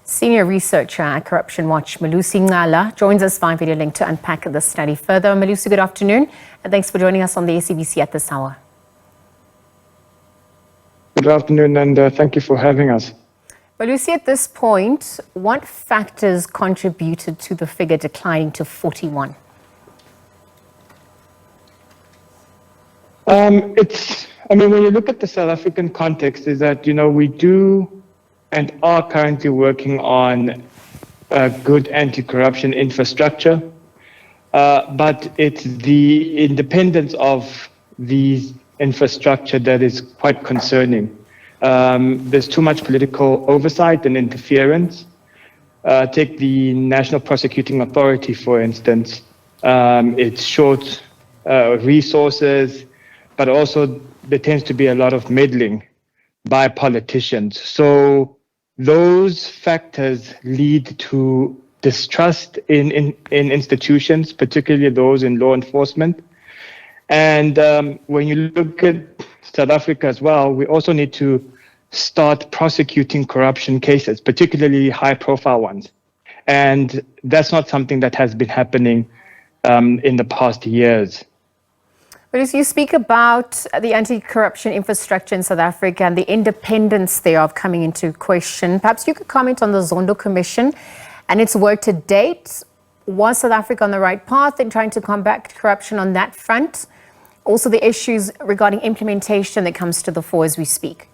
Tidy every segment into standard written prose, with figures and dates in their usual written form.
Senior researcher at Corruption Watch, Melusi Ncala, joins us via video link to unpack the study further. Melusi, good afternoon, and thanks for joining us on the SABC at this hour. Good afternoon, and thank you for having us. Melusi, at this point, what factors contributed to the figure declining to 41? When you look at the South African context, is that, we do and are currently working on a good anti-corruption infrastructure, but it's the independence of these infrastructure that is quite concerning. There's too much political oversight and interference. Take the National Prosecuting Authority, for instance. It's short resources, but also there tends to be a lot of meddling by politicians. So those factors lead to distrust in institutions, particularly those in law enforcement. And when you look at South Africa as well, we also need to start prosecuting corruption cases, particularly high-profile ones. And that's not something that has been happening in the past years. But as you speak about the anti-corruption infrastructure in South Africa and the independence thereof coming into question, perhaps you could comment on the Zondo Commission and its work to date. Was South Africa on the right path in trying to combat corruption on that front? Also the issues regarding implementation that comes to the fore as we speak.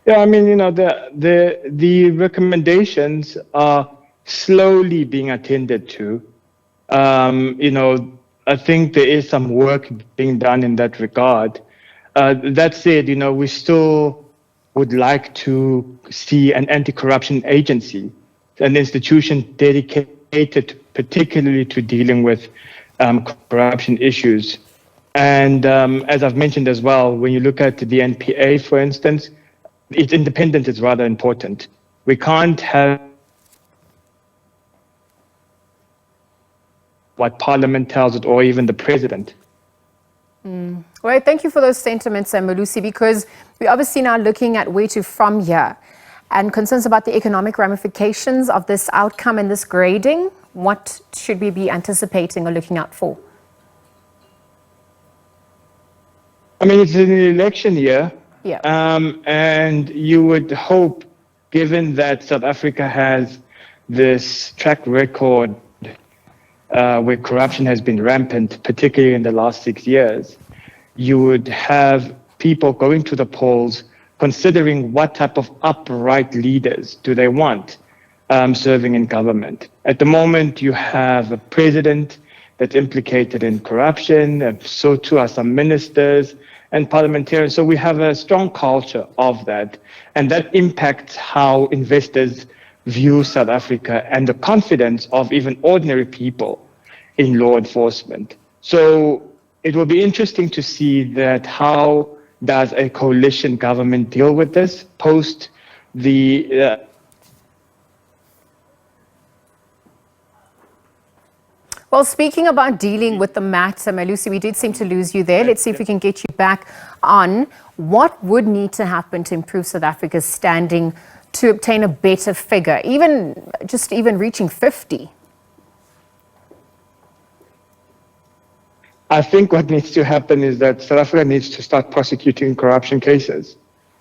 Yeah, the recommendations are slowly being attended to. I think there is some work being done in that regard. That said, we still would like to see an anti-corruption agency, an institution dedicated particularly to dealing with corruption issues. And as I've mentioned as well, when you look at the NPA, for instance, its independence is rather important. We can't have what Parliament tells it or even the President. Well, thank you for those sentiments, Melusi, because we're obviously now looking at where to from here and concerns about the economic ramifications of this outcome and this grading. What should we be anticipating or looking out for? It's an election year. Yeah. And you would hope, given that South Africa has this track record where corruption has been rampant, particularly in the last 6 years, you would have people going to the polls considering what type of upright leaders do they want serving in government. At the moment, you have a president that's implicated in corruption, and so too are some ministers and parliamentarians. So we have a strong culture of that, and that impacts how investors view South Africa and the confidence of even ordinary people in law enforcement. So it will be interesting to see that how does a coalition government deal with this post the Well, speaking about dealing with the matter, Melusi, we did seem to lose you there. Let's see if we can get you back on. What would need to happen to improve South Africa's standing to obtain a better figure, even reaching 50? I think what needs to happen is that South Africa needs to start prosecuting corruption cases,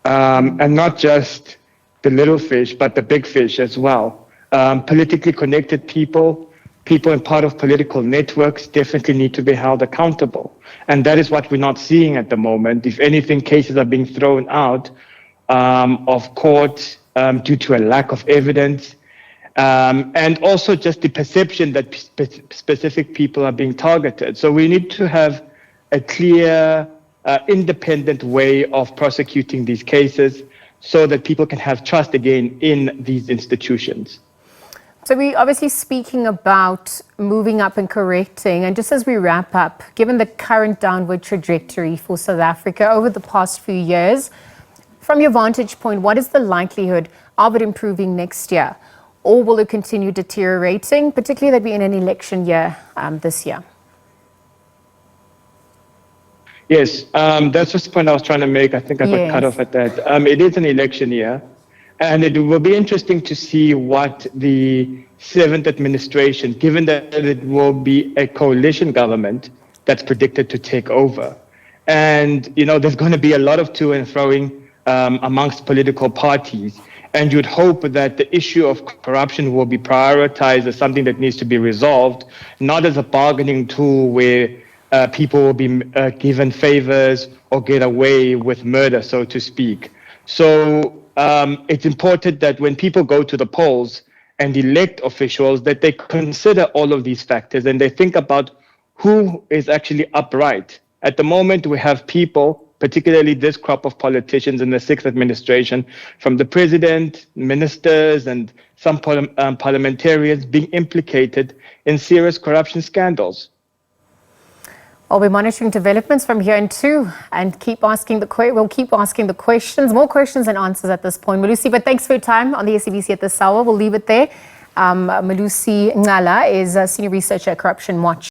and not just the little fish, but the big fish as well. Politically connected people in part of political networks definitely need to be held accountable. And that is what we're not seeing at the moment. If anything, cases are being thrown out of court due to a lack of evidence, and also just the perception that specific people are being targeted. So we need to have a clear, independent way of prosecuting these cases so that people can have trust again in these institutions. So we're obviously speaking about moving up and correcting. And just as we wrap up, given the current downward trajectory for South Africa over the past few years, from your vantage point, what is the likelihood of it improving next year? Or will it continue deteriorating, particularly that we're in an election year this year? Yes, that's just the point I was trying to make. I think I got cut off at that. It is an election year. And it will be interesting to see what the seventh administration, given that it will be a coalition government that's predicted to take over. And, there's going to be a lot of to and froing amongst political parties. And you'd hope that the issue of corruption will be prioritized as something that needs to be resolved, not as a bargaining tool where people will be given favors or get away with murder, so to speak. So it's important that when people go to the polls and elect officials, that they consider all of these factors and they think about who is actually upright. At the moment, we have people, particularly this crop of politicians in the sixth administration, from the president, ministers, and some parliamentarians being implicated in serious corruption scandals. Well, we're monitoring developments from here and too, and we'll keep asking the questions, more questions and answers at this point. Melusi, but thanks for your time on the SABC at this hour. We'll leave it there. Melusi Ncala is a senior researcher at Corruption Watch.